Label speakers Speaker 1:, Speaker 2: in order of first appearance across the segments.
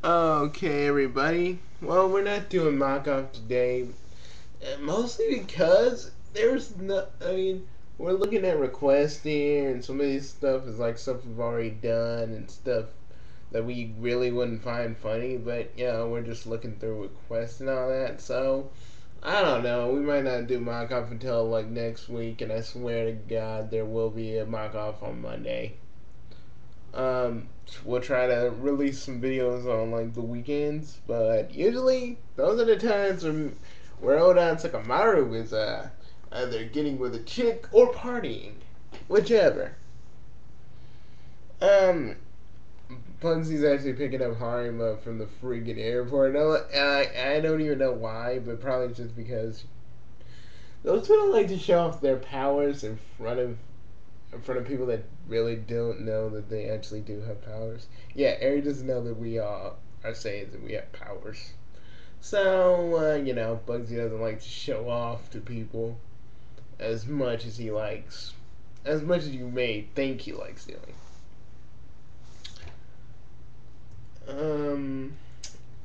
Speaker 1: Okay, everybody. Well, we're not doing mock-off today, mostly because there's no. I mean, we're looking at requests here, and some of this stuff is like stuff we've already done and stuff that we really wouldn't find funny. But we're just looking through requests and all that. So I don't know. We might not do mock-off until like next week, and I swear to God, there will be a mock-off on Monday. Um, we'll try to release some videos on like the weekends, but usually those are the times where old onsokumaru is either getting with a chick or partying, whichever. Um, Bugsy's actually picking up Harima from the freaking airport. No, I don't even know why, but probably just because those people like to show off their powers in front of people that really don't know that they actually do have powers. Yeah, Ari doesn't know that we all are saying that we have powers. So, Bugsy doesn't like to show off to people as much as he likes, as much as you may think he likes doing. Um,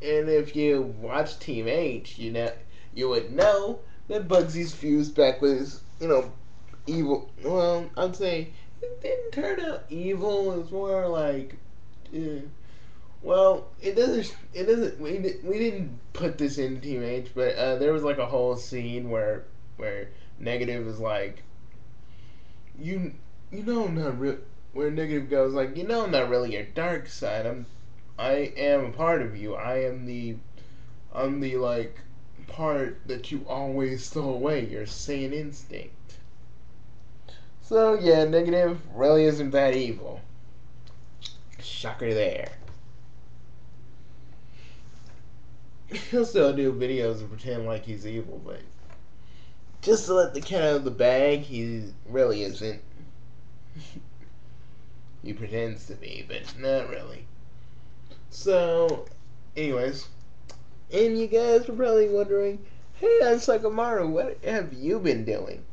Speaker 1: and if you watch Team H, you would know that Bugsy's fused back with his, evil. Well, I'd say it didn't turn out evil. It was more like, well, it doesn't. It doesn't. We didn't put this in Team H, but there was like a whole scene where Negative is like, you know, I'm not real. Where Negative goes like, I'm not really your dark side. I am a part of you. I'm the like part that you always throw away. Your Saiyan instinct. So yeah, Negative really isn't that evil. Shocker there. He'll still do videos and pretend like he's evil, but just to let the cat out of the bag, he really isn't. He pretends to be, but not really. So, anyways, and you guys are probably wondering, hey, onsokumaru, what have you been doing?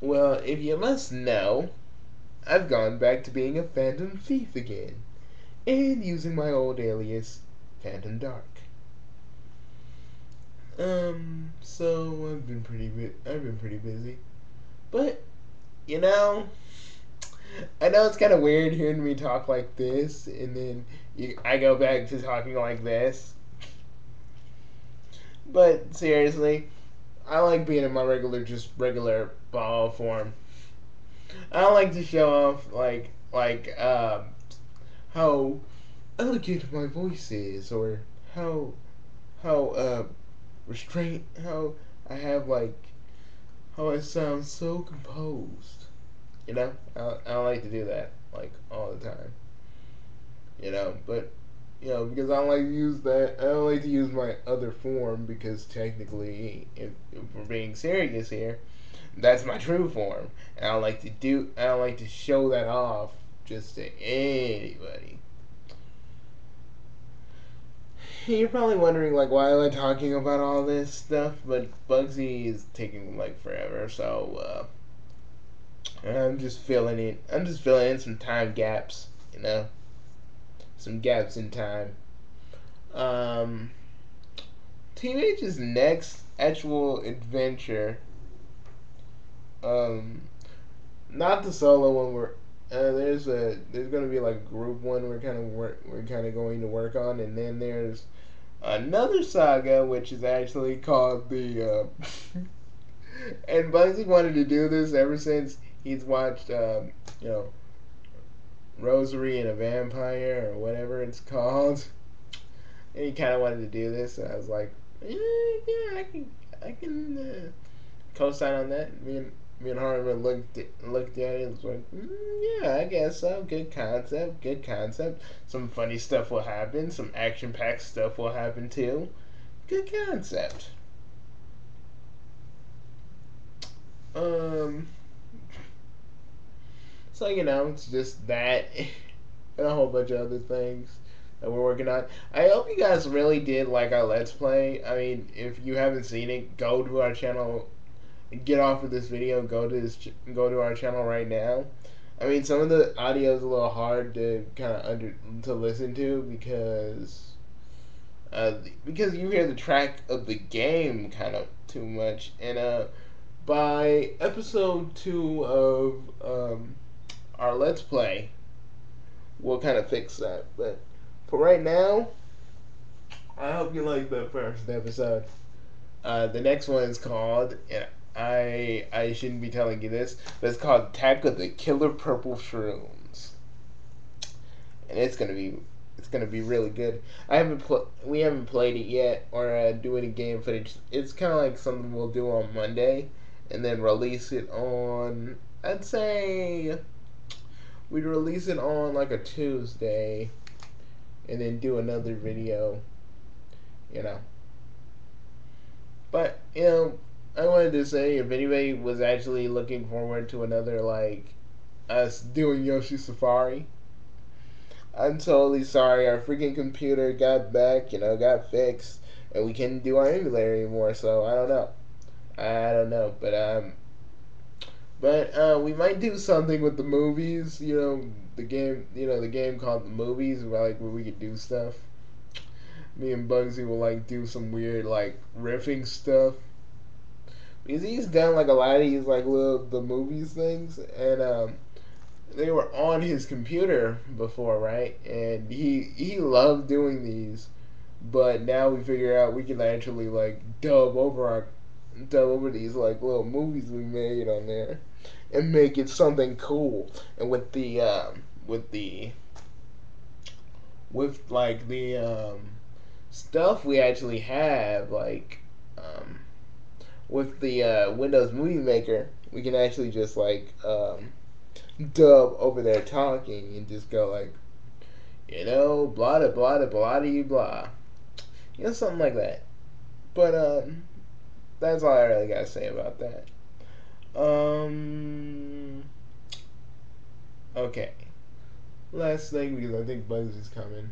Speaker 1: Well, if you must know, I've gone back to being a Phantom Thief again, and using my old alias, Phantom Dark. So I've been pretty busy, but you know, I know it's kind of weird hearing me talk like this, and then I go back to talking like this. But seriously, I like being in my regular ball form. I don't like to show off how elegant my voice is, or how restraint, how I have how I sound so composed. I don't like to do that like all the time. But because I don't like to use that. I don't like to use my other form because technically, if we're being serious here, that's my true form. And I don't like to show that off just to anybody. You're probably wondering why am I talking about all this stuff, but Bugsy is taking forever, so I'm just filling in. I'm just filling in some time gaps, some gaps in time. Um, Teenage's next actual adventure, um, not the solo one. There's gonna be like a group one we're kind of going to work on, and then there's another saga which is actually called the and Bugsy wanted to do this ever since he's watched Rosary and a Vampire or whatever it's called, and he kind of wanted to do this. And I was like, yeah, I can co-sign on that. Me and Harmon looked at it and was like, yeah, I guess so. Good concept. Good concept. Some funny stuff will happen. Some action-packed stuff will happen too. Good concept. Um. So it's just that and a whole bunch of other things that we're working on. I hope you guys really did like our Let's Play. I mean, if you haven't seen it, go to our channel. Get off of this video. Go to our channel right now. I mean, some of the audio is a little hard to kind of to listen to because you hear the track of the game kind of too much. And by episode 2 of our Let's Play, we'll kind of fix that. But for right now, I hope you like the first episode. The next one is called, and I shouldn't be telling you this, but it's called Attack of the Killer Purple Shrooms, and it's gonna be really good. We haven't played it yet or do any game footage. It's kind of like something we'll do on Monday, and then release it on. I'd say we'd release it on like a Tuesday, and then do another video. You know. But, I wanted to say if anybody was actually looking forward to another, like, us doing Yoshi Safari, I'm totally sorry. Our freaking computer got back, got fixed, and we can't do our emulator anymore, so I don't know. I don't know, but we might do something with the movies, the game called The Movies, where we could do stuff. Me and Bugsy will do some weird riffing stuff because he's done a lot of these little the movies things, and they were on his computer before, right? And he loved doing these, but now we figure out we can actually dub over these little movies we made on there and make it something cool. And with the stuff we actually have, with the Windows Movie Maker, we can actually just dub over there talking and just go blah da blah da blah da blah, something like that. But that's all I really gotta say about that. Okay. Last thing, because I think Bugsy's coming.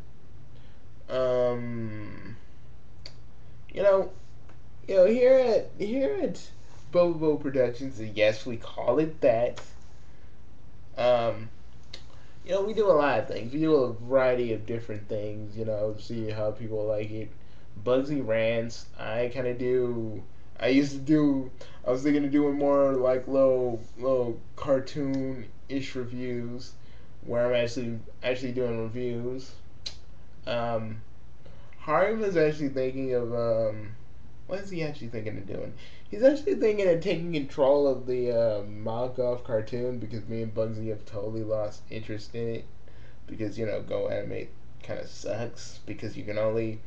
Speaker 1: You know, here at Bobo Productions, yes, we call it that. Um, we do a lot of things. We do a variety of different things. See how people like it. Bugsy rants. I kind of do. I used to do. I was thinking of doing more little cartoon-ish reviews, where I'm actually doing reviews. Harim is actually thinking of what is he actually thinking of doing? He's actually thinking of taking control of the mock-off cartoon, because me and Bugsy have totally lost interest in it, because Go Animate kind of sucks because you can only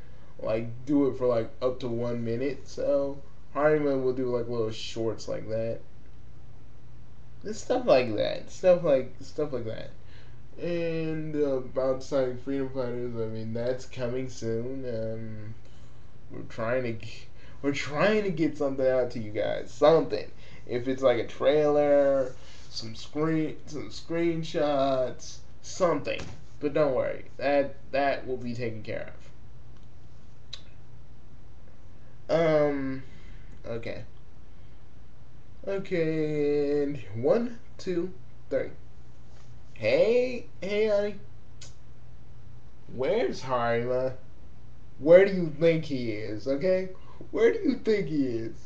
Speaker 1: do it for up to 1 minute. So Harim will do little shorts like that. Just stuff like that. Stuff like that. And about signing Freedom Fighters, I mean, that's coming soon. We're trying to get something out to you guys. Something. If it's a trailer, some screenshots, something. But don't worry, that will be taken care of. Okay. Okay, and 1, 2, 3. Hey, honey. Where's Harima? Where do you think he is, okay? Where do you think he is?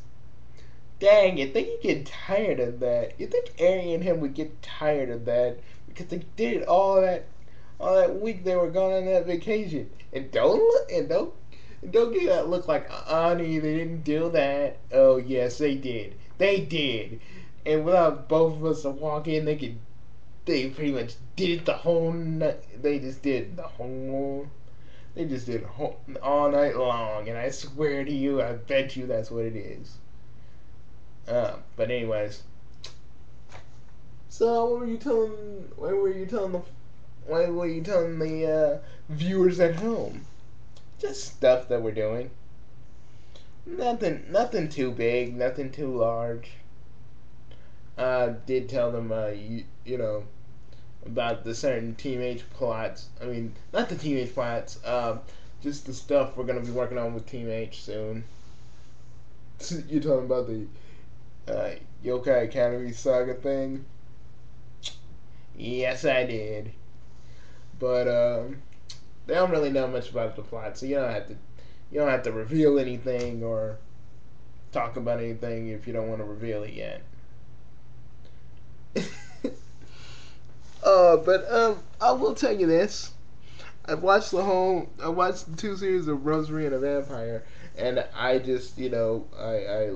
Speaker 1: Dang, you think he'd get tired of that? You think Ari and him would get tired of that? Because they did all that week they were gone on that vacation. And don't get that look like Ani, they didn't do that. Oh, yes, they did. They did. And without both of us to walk in, they pretty much did it the whole night. They just did it all night long, and I swear to you, I bet you that's what it is. But anyways, so what were you telling? Why were you telling the viewers at home? Just stuff that we're doing. Nothing too big, nothing too large. Did tell them, about the certain Team H plots. I mean, not the Team H plots, just the stuff we're going to be working on with Team H soon. You're talking about the Yokai Academy saga thing? Yes, I did. But they don't really know much about the plot, so you don't have to reveal anything or talk about anything if you don't want to reveal it yet. But I will tell you this. I watched the two series of Rosary and a Vampire, and I just, I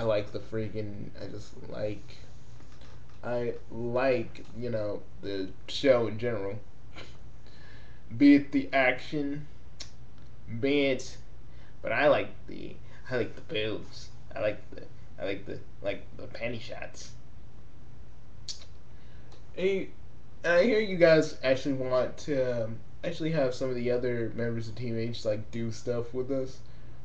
Speaker 1: like the freaking, I like, the show in general. Be it the action, be it, but I like the boobs. I like the panty shots. Hey, I hear you guys actually want to actually have some of the other members of Team H like do stuff with us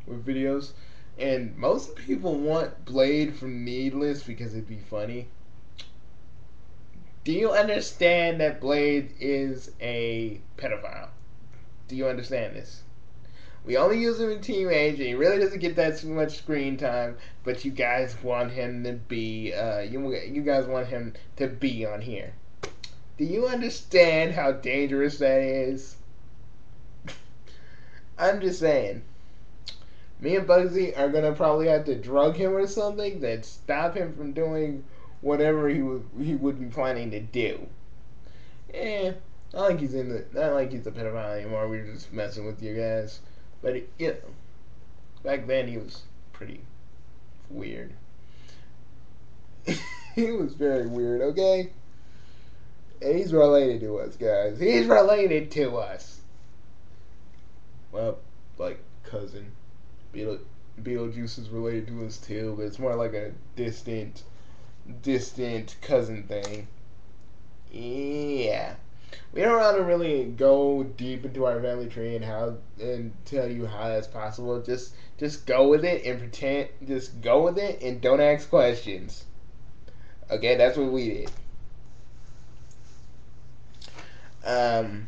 Speaker 1: with videos, and most people want Blade from Needless because it'd be funny. Do you understand that Blade is a pedophile? Do you understand this? We only use him in Team Age, and he really doesn't get that too much screen time. But you guys want him to be, you guys want him to be on here. Do you understand how dangerous that is? I'm just saying. Me and Bugsy are gonna probably have to drug him or something that stop him from doing whatever he would be planning to do. Eh, not like he's a pedophile anymore. We were just messing with you guys. But back then he was pretty weird. He was very weird. Okay, and he's related to us, guys. He's related to us. Well, like cousin. Beetlejuice is related to us too, but it's more like a distant cousin thing. Yeah. We don't want to really go deep into our family tree and tell you how that's possible. Just go with it and pretend. Just go with it and don't ask questions. Okay, that's what we did. Um,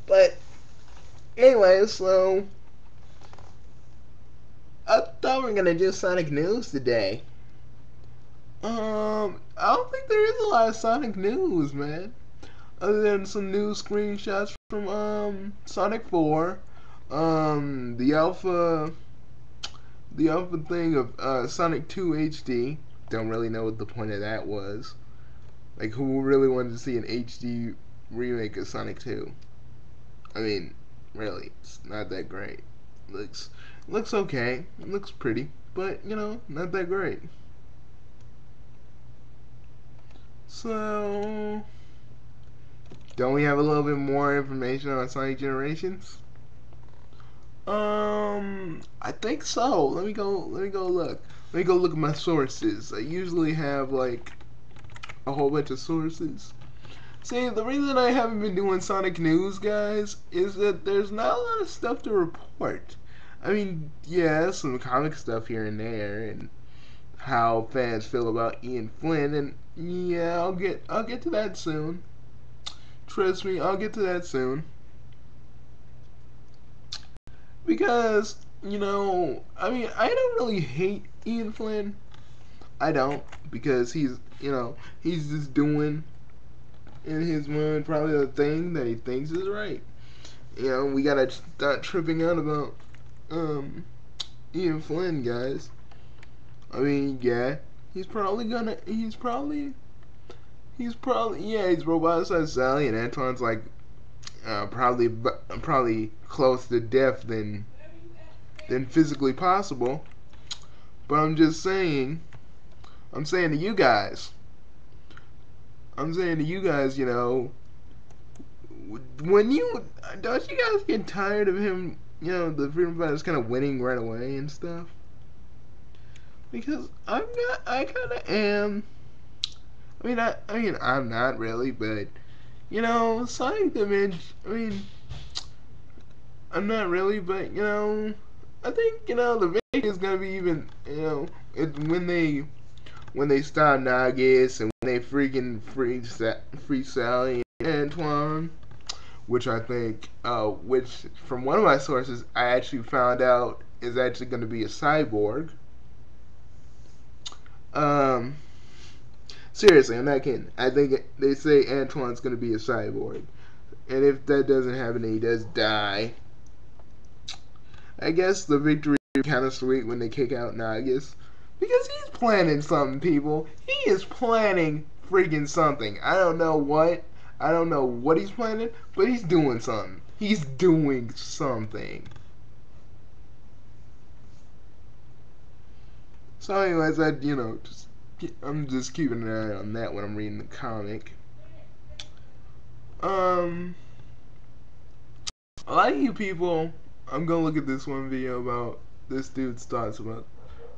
Speaker 1: but anyway, so I thought we were gonna do Sonic News today. I don't think there is a lot of Sonic news, man. Other than some new screenshots from Sonic 4, the alpha thing of Sonic 2 HD. Don't really know what the point of that was. Like, who really wanted to see an HD remake of Sonic 2? I mean, really, it's not that great. Looks okay. It looks pretty, but not that great. So, don't we have a little bit more information on Sonic Generations? I think so. Let me go. Let me go look. Let me go look at my sources. I usually have like a whole bunch of sources. See, the reason I haven't been doing Sonic News, guys, is that there's not a lot of stuff to report. I mean, yeah, some comic stuff here and there, and how fans feel about Ian Flynn, and yeah, I'll get to that soon. Trust me, I'll get to that soon. Because, I mean, I don't really hate Ian Flynn. I don't, because he's just doing in his mind probably the thing that he thinks is right. We gotta start tripping out about Ian Flynn, guys. I mean, yeah, yeah, he's roboticized Sally, and Antoine's like probably close to death than physically possible. But I'm saying to you guys, when you don't you guys get tired of him, the freedom fighters kind of winning right away and stuff? Because I kind of am. I mean, I'm not really, but Sonic Dimension. I mean, I'm not really, but I think the video is gonna be even. When they stop Nagus and when they freaking free Sally and Antoine, which I think, which from one of my sources I actually found out is actually going to be a cyborg. Um, Seriously, I'm not kidding. I think they say Antoine's gonna be a cyborg, and if that doesn't happen, and he does die. I guess the victory is kind of sweet when they kick out Nagas, because he's planning something, people. He is planning freaking something. I don't know what. I don't know what he's planning, but he's doing something. He's doing something. So, anyways, I'm just keeping an eye on that when I'm reading the comic. Um, a lot of you people, I'm gonna look at this one video about this dude's thoughts about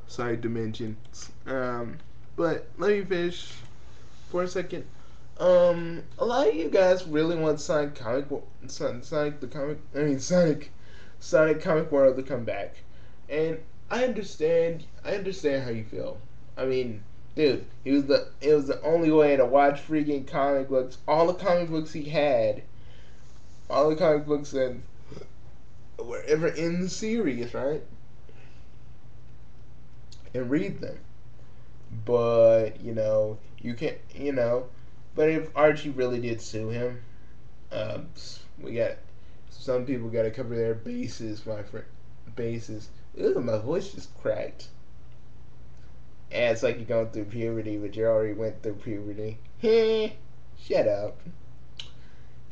Speaker 1: side dimensions. But let me finish for a second. A lot of you guys really want Sonic Comic World to come back, and I understand. I understand how you feel. I mean, dude, it was the only way to watch freaking comic books. All the comic books he had, all the comic books that were ever in the series, right? And read them. But you can't. But if Archie really did sue him, we got some people got to cover their bases, my friend. Bases. Ugh, my voice just cracked. And it's like you're going through puberty, but you already went through puberty. Shut up.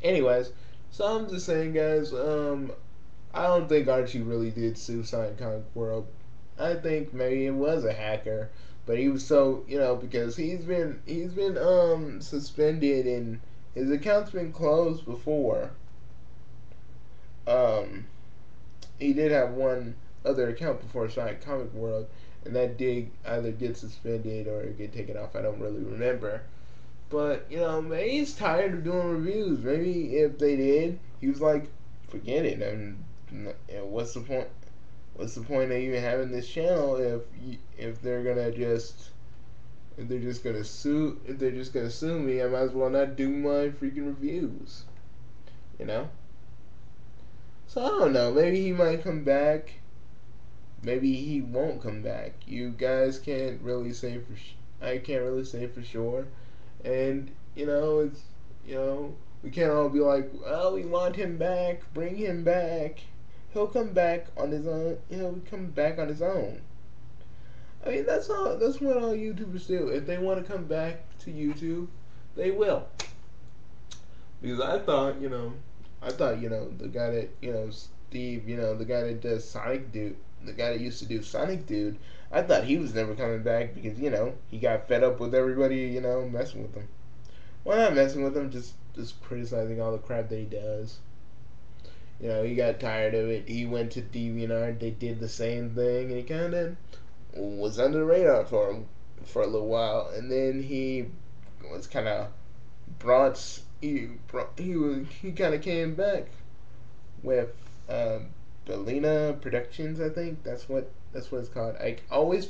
Speaker 1: Anyways, so I'm just saying, guys. I don't think Archie really did sue Sonic Comic World. I think maybe it was a hacker, but he was so because he's been suspended and his account's been closed before. Um, he did have one other account before Sonic Comic World, and that did either get suspended or get taken off. I don't really remember. But maybe he's tired of doing reviews. Maybe if they did, he was like, forget it. I mean, what's the point? What's the point of even having this channel if they're gonna just if they're just gonna sue me? I might as well not do my freaking reviews. You know. So I don't know. Maybe he might come back. Maybe he won't come back. You guys can't really say I can't really say for sure. And it's we can't all be like, well, we want him back, bring him back. He'll come back on his own. He'll come back on his own. I mean, that's all. That's what all YouTubers do. If they want to come back to YouTube, they will. Because I thought the guy that Steve, the guy that does Sonic Dude, the guy that used to do Sonic Dude, I thought he was never coming back because he got fed up with everybody messing with him. Well, not messing with him, just criticizing all the crap that he does. He got tired of it. He went to DeviantArt. They did the same thing, and he kind of was under the radar for a little while, and then he was kind of he kind of came back with Belina Productions. I think that's what it's called. I always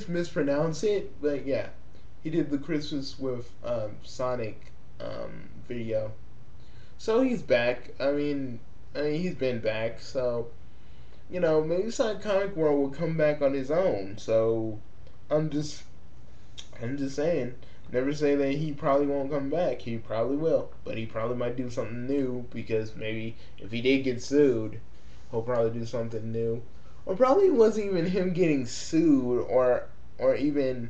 Speaker 1: mispronounce it, but yeah, he did the Christmas with Sonic video. So he's back. I mean he's been back. So maybe Sonic Comic World will come back on his own. So I'm just saying. Never say that he probably won't come back. He probably will, but he probably might do something new because maybe if he did get sued, he'll probably do something new. Or probably it wasn't even him getting sued, or even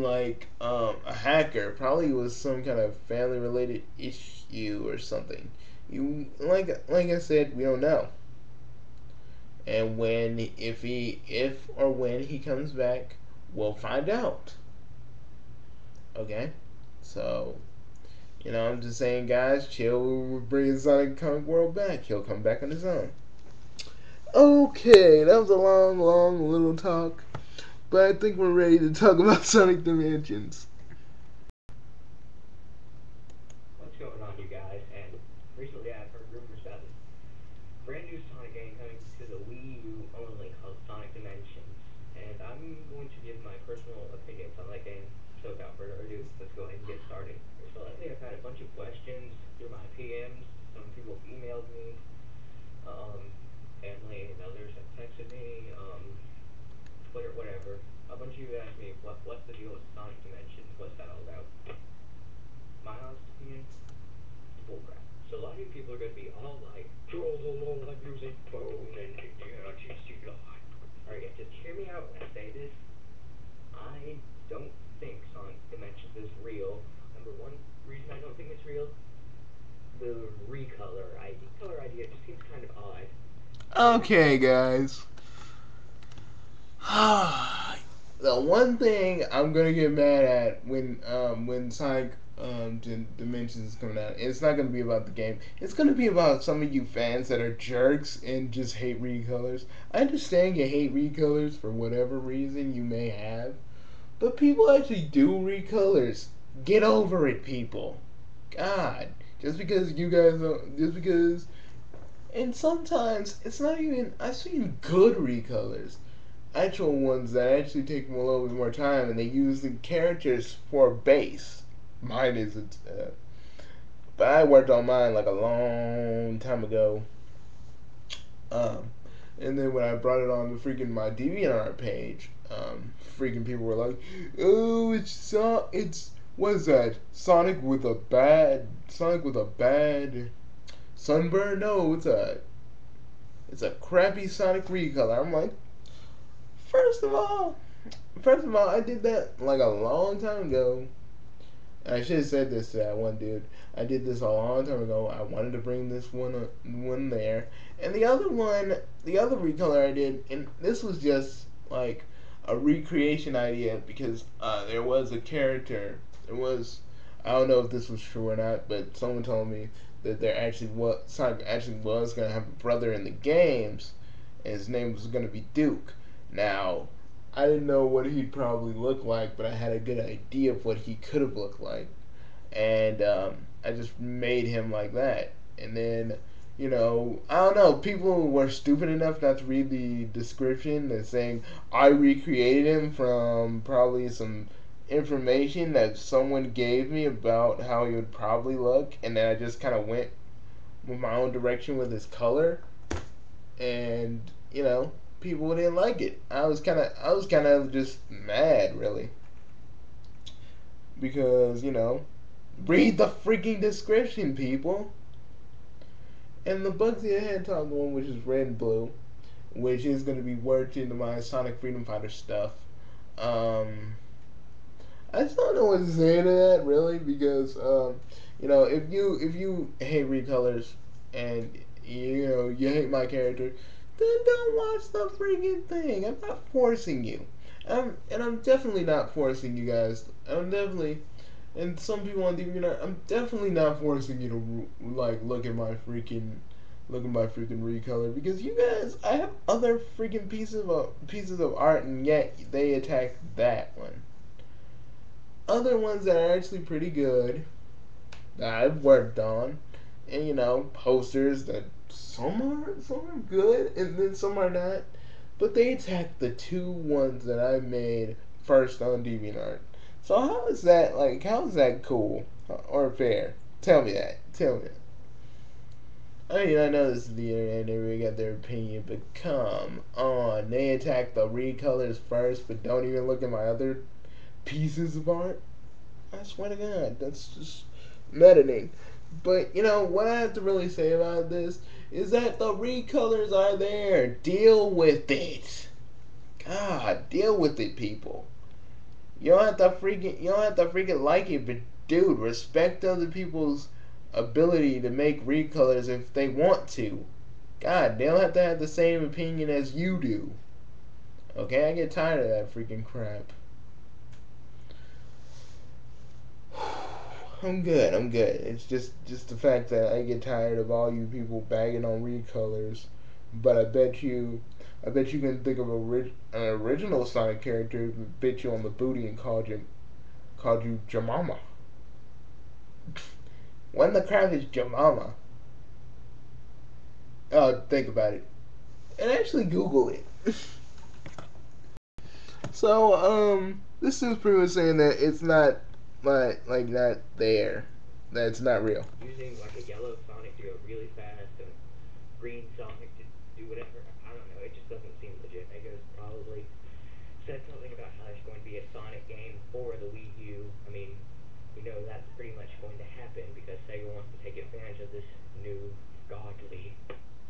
Speaker 1: like a hacker. Probably it was some kind of family related issue or something. You like I said, we don't know. And if or when he comes back, we'll find out. Okay, so I'm just saying, guys, chill. We're bringing Sonic Comic World back. He'll come back on his own. Okay, that was a long, long little talk, but I think we're ready to talk about Sonic Dimensions.
Speaker 2: What's going on, you guys? And recently I've heard rumors about this brand new Sonic game coming to the Wii U only called Sonic Dimensions. And I'm going to give my personal opinions on that game. So without further ado, let's go ahead and get started. So lately I've had a bunch of questions through my PMs. Some people have emailed me, family and others have texted me. Twitter, whatever, a bunch of you asked me what's the deal with Sonic Dimensions? What's that all about? My honest opinion, it's bullcrap. So a lot of you people are going to be all like, I'm using phone and yeah. Alright, yeah, just hear me out when I say this. I don't think Sonic Dimensions is real. Number one reason I don't think it's real, the color idea just seems kind of odd.
Speaker 1: Okay, guys. The one thing I'm gonna get mad at when Sonic Dimensions is coming out, it's not gonna be about the game. It's gonna be about some of you fans that are jerks and just hate recolors. I understand you hate recolors for whatever reason you may have, but people actually do recolors. Get over it, people. God, just because you guys don't, just because, and sometimes it's not even. I've seen good recolors, actual ones that actually take them a little bit more time, and they use the characters for base. Mine isn't, but I worked on mine like a long time ago. Um, and then when I brought it on the freaking my DeviantArt page, freaking people were like, "Oh, it's what is that? Sonic with a bad sunburn? No, it's a crappy Sonic recolor." I'm like, first of all, I did that like a long time ago. And I should have said this to that one dude. I did this a long time ago. I wanted to bring this one there, and the other recolor I did, and this was just like a recreation idea because there was a character. There was, I don't know if this was true or not, but someone told me that there actually was Sonic actually was gonna have a brother in the games, and his name was gonna be Duke. Now, I didn't know what he'd probably look like, but I had a good idea of what he could have looked like, and I just made him like that. And then, I don't know. People were stupid enough not to read the description and saying I recreated him from probably some information that someone gave me about how he would probably look, and then I just kind of went with my own direction with his color, and people didn't like it. I was kind of just mad, really, because read the freaking description, people. And the Bugsy Ahead Top one, which is red and blue, which is going to be worked into my Sonic Freedom Fighter stuff. I just don't know what to say to that, really, because if you hate recolors and you hate my character, then don't watch the freaking thing. I'm not forcing you. I'm definitely not forcing you guys. I'm definitely, and some people on DeviantArt, I'm definitely not forcing you to like look at my freaking recolor, because you guys, I have other freaking pieces of art, and yet they attack that one. Other ones that are actually pretty good that I've worked on, and posters that some are good and then some are not, but they attack the two ones that I made first on DeviantArt. So how is that cool or fair? Tell me that. Tell me that. I mean, I know this is the internet and everybody got their opinion, but come on. They attack the recolors first, but don't even look at my other pieces of art. I swear to God, that's just maddening. But what I have to really say about this is that the recolors are there. Deal with it. God, deal with it, people. You don't have to freaking like it, but dude, respect other people's ability to make recolors if they want to. God, they don't have to have the same opinion as you do. Okay, I get tired of that freaking crap. I'm good. I'm good. It's just the fact that I get tired of all you people bagging on recolors. But I bet you can think of an original Sonic character who bit you on the booty and called you Jamama. When the crap is Jamama? Oh, think about it, and actually Google it. So, this is pretty much saying that it's not not there, that it's not real.
Speaker 2: Using like a yellow Sonic to go really fast and green Sonic to do whatever. I don't know. It just doesn't seem legit. I guess probably said something about how there's going to be a Sonic game for the Wii U. I mean, we know that's pretty much going to happen because Sega wants to take advantage of this new godly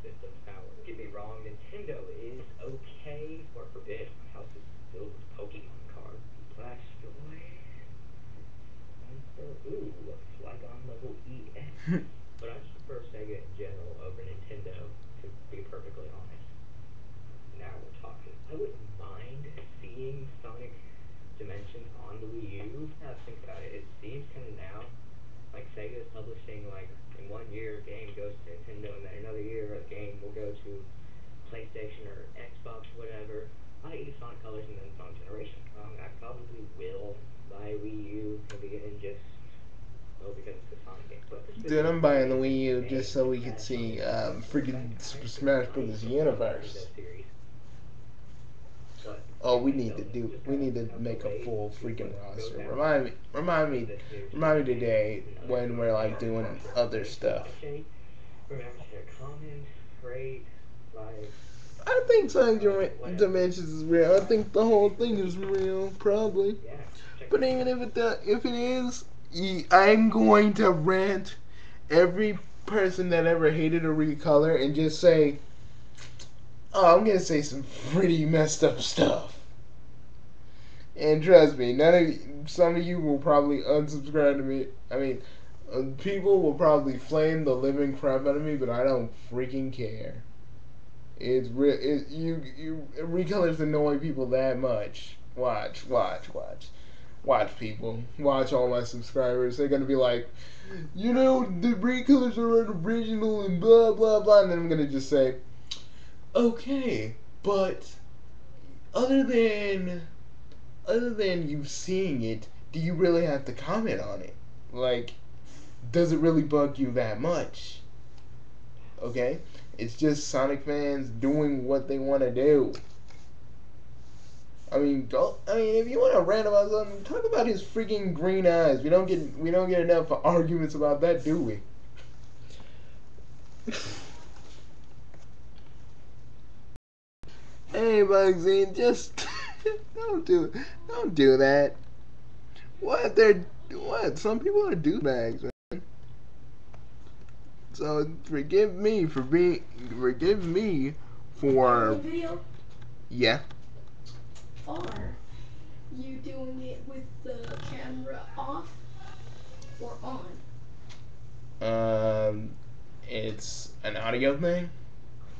Speaker 2: system's power. Don't get me wrong, Nintendo is okay for a bit. My house is filled with Pokemon cards. Blastoise. Ooh, Flygon level EX. But I just prefer Sega in general over Nintendo, to be perfectly honest. Now we're talking. I wouldn't mind seeing Sonic Dimensions on the Wii U. Now think about it. It seems kind of now like Sega is publishing, like, in 1 year a game goes to Nintendo, and then another year a game will go to PlayStation or Xbox, whatever. I eat Sonic Colors and then Sonic Generation. I probably will buy Wii U in the end just because it's a Sonic game. But
Speaker 1: Dude, I'm buying the Wii U just so we could see freaking Smash Bros. Universe. Oh, we need to make a full freaking roster. Remind me today when we're like doing other stuff.
Speaker 2: Remember to comment, rate, like.
Speaker 1: I think Sonic Dimensions is real. I think the whole thing is real, probably. But even if it is, I'm going to rant every person that ever hated a recolor and just say, oh, I'm gonna say some pretty messed up stuff. And trust me, some of you will probably unsubscribe to me. I mean, people will probably flame the living crap out of me, but I don't freaking care. It's real. You recolors annoy people that much. Watch, people. Watch all my subscribers. They're gonna be like, you know, the recolors are original and blah blah blah. And then I'm gonna just say, okay, but other than you seeing it, do you really have to comment on it? Like, does it really bug you that much? Okay? It's just Sonic fans doing what they want to do. I mean, if you want to rant about something, talk about his freaking green eyes. We don't get enough arguments about that, do we? Hey, Bugsy, just don't do that. What? Some people are douchebags, man. So forgive me for
Speaker 3: Video?
Speaker 1: Yeah.
Speaker 3: Are you doing it with the camera off or on?
Speaker 1: It's an audio thing.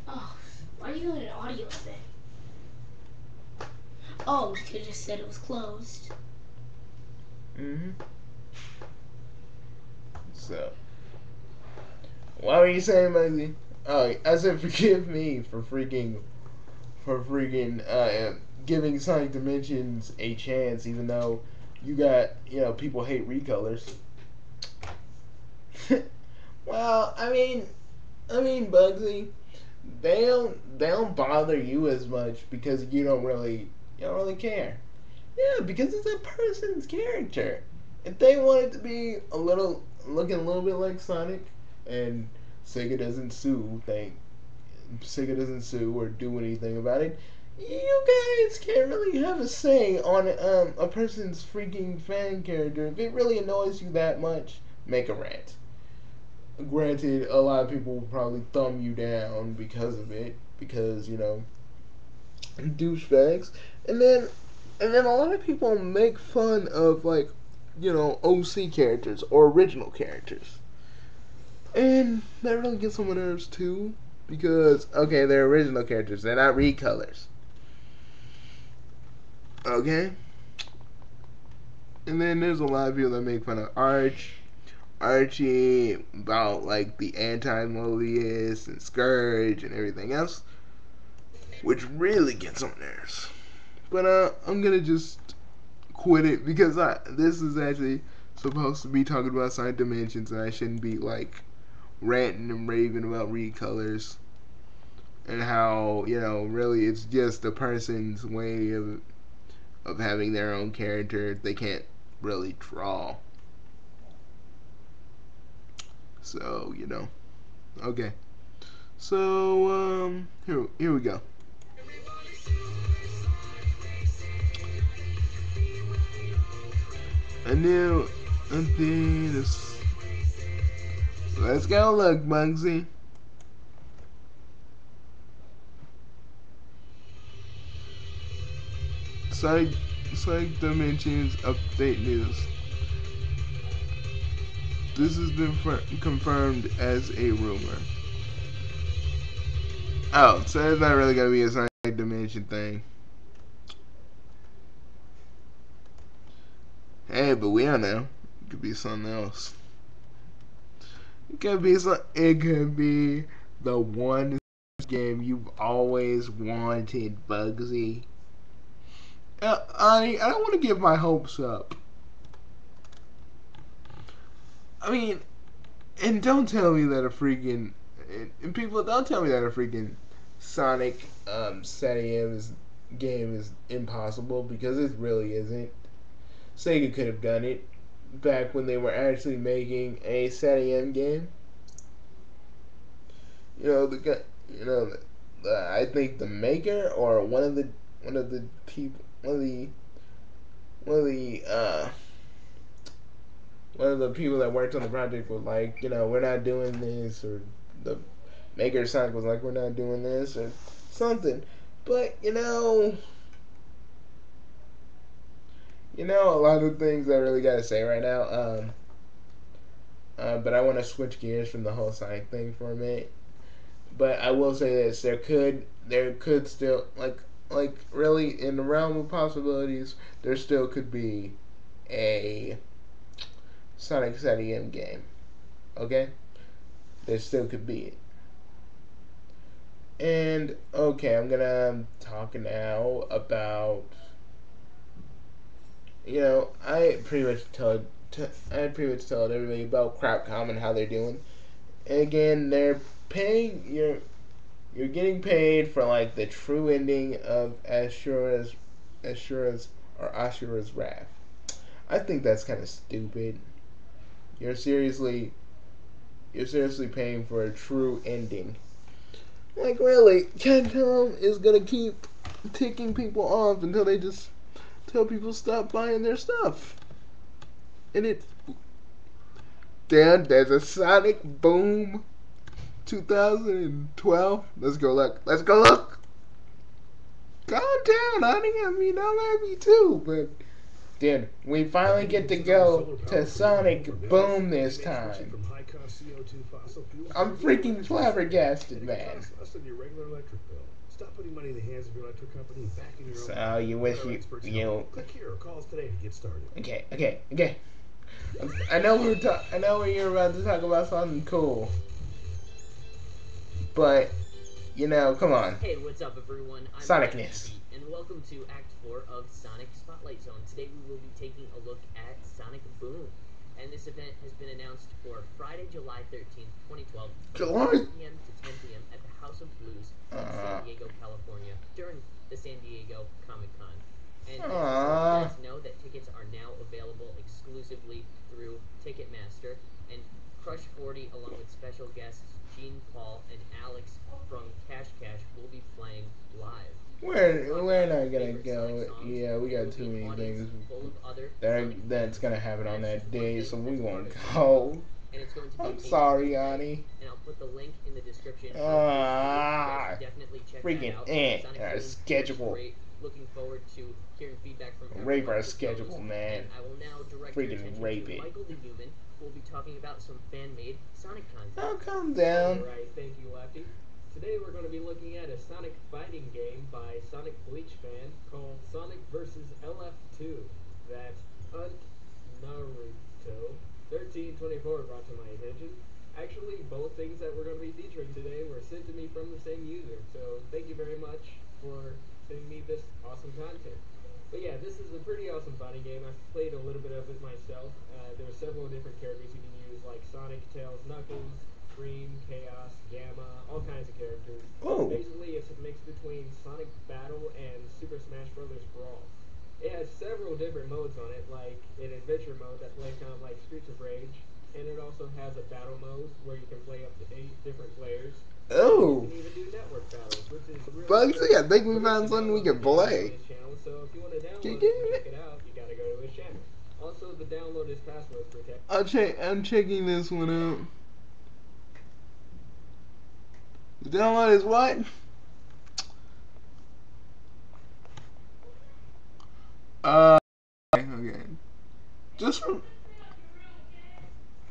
Speaker 3: Oh, why are you doing an audio thing? Oh, you just said it was closed.
Speaker 1: So, what were you saying, Bugsy? Oh, I said forgive me for giving Sonic Dimensions a chance, even though people hate recolors. Well, I mean, Bugsy, they don't bother you as much because you don't really care. Yeah, because it's a person's character. If they wanted to be looking a little bit like Sonic, and Sega doesn't sue or do anything about it, you guys can't really have a say on a person's freaking fan character. If it really annoys you that much, make a rant. Granted, a lot of people will probably thumb you down because of it, because douchebags, and then a lot of people make fun of, like, OC characters or original characters, and that really gets on my nerves too, because okay, they're original characters, they're not recolors. Okay, and then there's a lot of people that make fun of Archie about like the anti-Molius and Scourge and everything else, which really gets on nerves. But I'm gonna just quit it because this is actually supposed to be talking about Sonic Dimensions, and I shouldn't be like ranting and raving about recolors and how really it's just a person's way of having their own character. They can't really draw. So, okay. So, here we go. I knew a thing is. Let's go look, Bugsy. Sonic, Sonic Dimensions update news. This has been confirmed as a rumor. Oh, so it's not really gonna be a Sonic Dimension thing. Hey, but we don't know. It could be something else. It could be It could be the one game you've always wanted, Bugsy. I don't want to give my hopes up. I mean, and don't tell me that a freaking and people don't tell me that a freaking Sonic game is impossible, because it really isn't. Sega could have done it back when they were actually making a SATM game. You know I think the maker or one of the people one of the one of the people that worked on the project was like, we're not doing this, or the maker of Sonic was like, we're not doing this, or something. But a lot of things I really gotta say right now. But I want to switch gears from the whole Sonic thing for a minute. But I will say this: there could still, like really in the realm of possibilities, there still could be a Sonic SATM game. Okay, there still could be it. And okay, I'm gonna talk now about. I pretty much told everybody about Crapcom and how they're doing. And again, they're paying you're getting paid for like the true ending of Ashura's Wrath. I think that's kind of stupid. You're seriously paying for a true ending. Like, really, Capcom is gonna keep ticking people off until they just tell people stop buying their stuff. And there's a Sonic Boom 2012. Let's go look. Let's go look. Calm down, honey. I mean, I love you too, but then we finally get to go to Sonic Boom this time. I'm freaking flabbergasted, man.
Speaker 4: Stop putting money in the hands of your electric company and back in your own.
Speaker 1: So you wish you.
Speaker 4: Click here or call us today to get started.
Speaker 1: Okay. I know you're about to talk about something cool, but come on.
Speaker 5: Hey, what's up, everyone? I'm
Speaker 1: Sonicness.
Speaker 5: And welcome to Act 4 of Sonic Spotlight Zone. Today we will be taking a look at Sonic Boom. And this event has been announced for Friday, July 13th, 2012, from 6 p.m. to 10 p.m. at the House of Blues in San Diego, California, during the San Diego Comic-Con. And as you guys know, that tickets are now available exclusively through Ticketmaster. And Crush 40, along with special guests Gene Paul and Alex from Cash will be playing live.
Speaker 1: We're not gonna go. Yeah, we got too many things that's gonna happen on that day, so we won't go. I'm sorry, Ani.
Speaker 5: And I'll put the link in the description. Definitely check
Speaker 1: freaking
Speaker 5: that out.
Speaker 1: our schedule.
Speaker 5: Looking forward to hearing feedback from
Speaker 1: rape our schedule, man.
Speaker 5: And I will now direct
Speaker 1: freaking
Speaker 5: your attention
Speaker 1: rape
Speaker 5: to
Speaker 1: it.
Speaker 5: Michael the Human, who will be talking about some fan-made Sonic content.
Speaker 1: Oh, calm down.
Speaker 2: Alright, thank you, Lefty. Today we're going to be looking at a Sonic fighting game by Sonic Bleach fan called Sonic vs. LF2. That's Hunt Naruto 1324 brought to my attention. Actually, both things that we're going to be featuring today were sent to me from the same user, so thank you very much for sending me this awesome content. But yeah, this is a pretty awesome fighting game. I've played a little bit of it myself. There are several different characters you can use, like Sonic, Tails, Knuckles, Dream, Chaos, Gamma, all kinds of characters.
Speaker 1: Oh.
Speaker 2: Basically, it's a mix between Sonic Battle and Super Smash Bros. Brawl. It has several different modes on it, like an adventure mode that plays kind of like Streets of Rage, and it also has a battle mode where you can play up to 8 different players.
Speaker 1: Oh.
Speaker 2: You can even do network battles, which is really
Speaker 1: Bugsy, I think we found something we can play.
Speaker 2: So if you want to download it and check it out, you gotta go to his channel. Also, the download is password protected.
Speaker 1: I'm checking this one out. The download is what? Okay. Just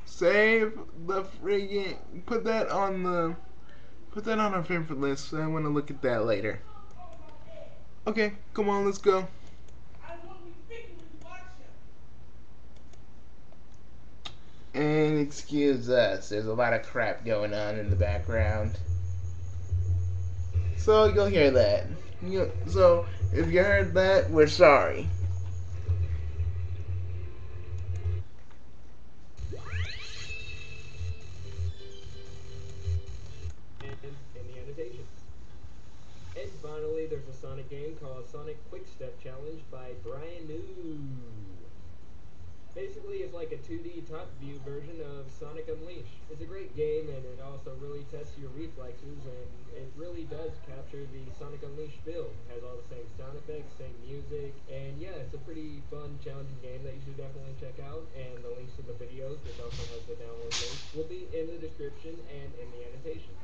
Speaker 1: save the freaking put that on our favorite list. I want to look at that later. Okay, come on, let's go. And excuse us, there's a lot of crap going on in the background. So you'll hear that. So if you heard that, we're sorry.
Speaker 2: And in the annotation. And finally, there's a Sonic game called Sonic Quick Step Challenge by Brian New. Basically, it's like a 2D top view version of Sonic Unleashed. It's a great game, and it also really tests your reflexes, and it really does capture the Sonic Unleashed feel. It has all the same sound effects, same music, and yeah, it's a pretty fun, challenging game that you should definitely check out. And the links to the videos, which also has the download link, will be in the description and in the annotation.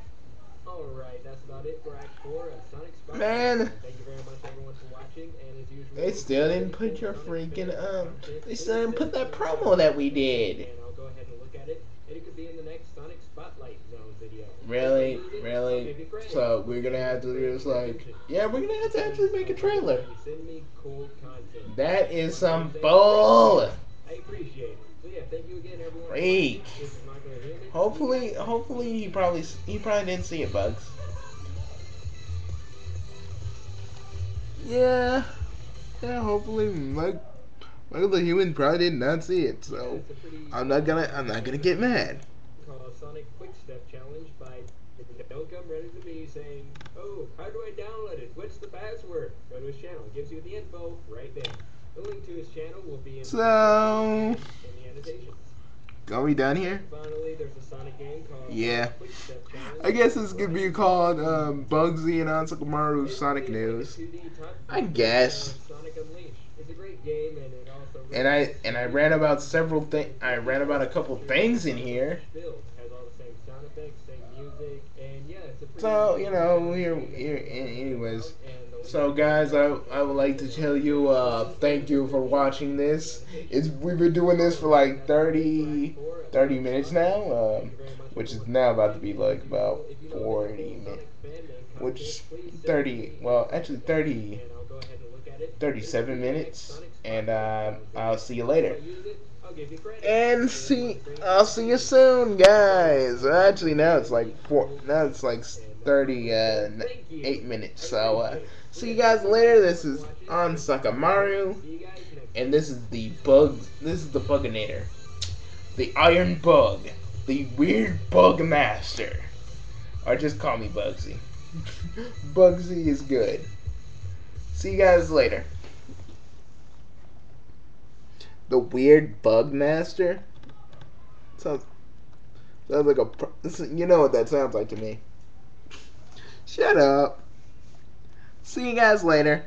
Speaker 2: Alright, that's about it for Act 4 of Sonic Spotlight.
Speaker 1: Man,
Speaker 2: Thank you very much everyone for watching, and as usual,
Speaker 1: they still didn't put your freaking they still didn't put that promo that we did.
Speaker 2: And I'll go ahead and look at it, and it could be in the next Sonic Spotlight Zone video.
Speaker 1: Really? So we're gonna have to just yeah, we're gonna have to actually make a trailer.
Speaker 2: Send me cool content.
Speaker 1: That is some bull.
Speaker 2: I appreciate it. So yeah, thank you again everyone.
Speaker 1: Freak.
Speaker 2: This is Michael Hillman.
Speaker 1: Hopefully he probably didn't see it, Bugs. Yeah, hopefully Michael the Human probably did not see it, so I'm not gonna get mad.
Speaker 2: Called Sonic Quick Step Challenge by Don't Come Ready to Me saying, oh, how do I download it? What's the password? Go to his channel. It gives you the info right there. The link to his channel will be in the annotations.
Speaker 1: Are we done here?
Speaker 2: Finally, there's a Sonic game called
Speaker 1: Yeah.
Speaker 2: Quick Step Challenge.
Speaker 1: I guess this could be called Bugsy and onsokumaru Sonic News. I guess.
Speaker 2: Sonic Unleashed. It's a great game, and it also
Speaker 1: And I ran about a couple things in here.
Speaker 2: It has all the same sound effects, same music, and yeah, it's a pretty
Speaker 1: So anyways. So guys, I would like to tell you thank you for watching this. We've been doing this for like 30 minutes now, which is now about to be like about 40 minutes, which 37 minutes, and I'll see you later. And I'll see you soon, guys. Actually, now it's like 38 minutes. So see you guys later. This is onsokumaru, and this is the Buginator, the Iron Bug, the Weird Bug Master, or just call me Bugsy. Bugsy is good. See you guys later. The Weird Bug Master? Sounds like you know what that sounds like to me. Shut up. See you guys later.